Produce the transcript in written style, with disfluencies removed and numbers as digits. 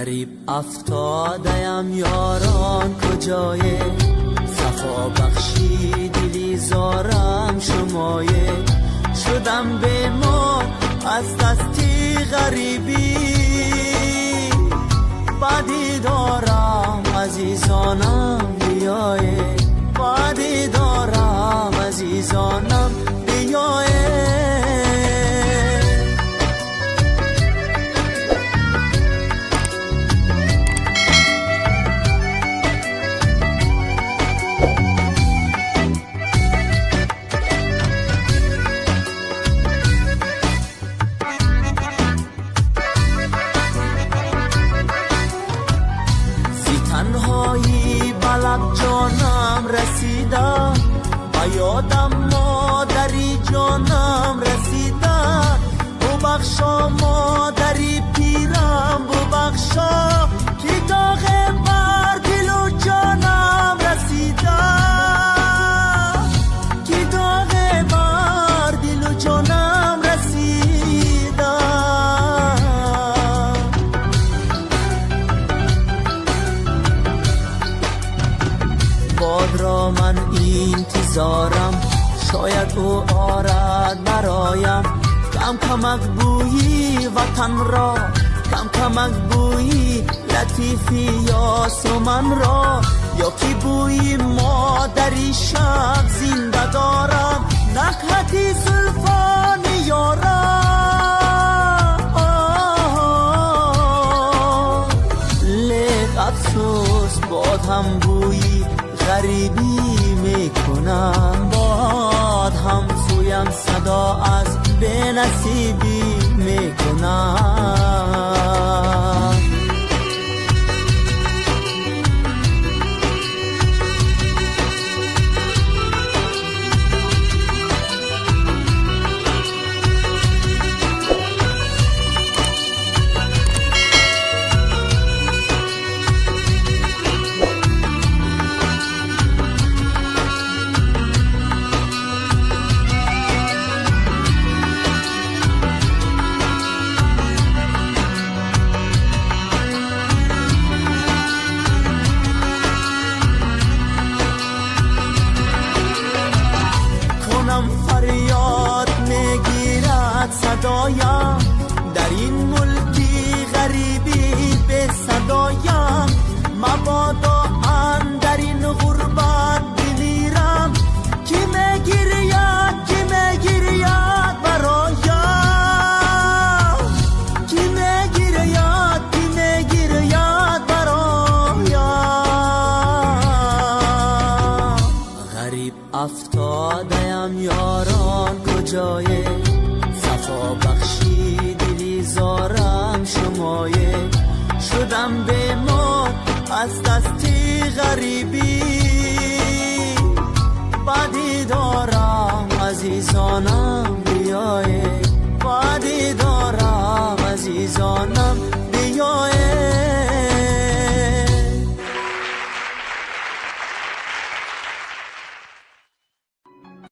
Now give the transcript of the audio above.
غریب افتادم یاران کجای صفا بخشی دلی زارم شمایه شدم بیمار از دستی غریبی بعدی دارم عزیزانم بیایه بعدی دارم عزیزانم بیایه تنهایی بلب جانم رسیده و یادم مادری جانم رسیده ببخشا مادری پیرم ببخشا که داغ بر دل و جانم رسیده که داغ بر دل و جانم رسیده باد را من انتظارم شاید او آرد برایم کم کمک بویی وطن را کم کمک بویی لطیفی یا سمن را یا کی بویی مادری شب زنده دارم نکهتی زلفان یارم لیک افسوس باد هم بویی غریبی میکنم باد هم سویم صدا از به نصیبی میکنم فریاد میگیرد صدایم در این ملکی غریبی به صدایم مبادا در این غربت بمیرم کی میگیرید برایم کی میگیرید برایم غریب افتادم یاران کجای صفا بخشی دلی زارم شمایه شدم بیمار از دستی غریبی بعدی دارم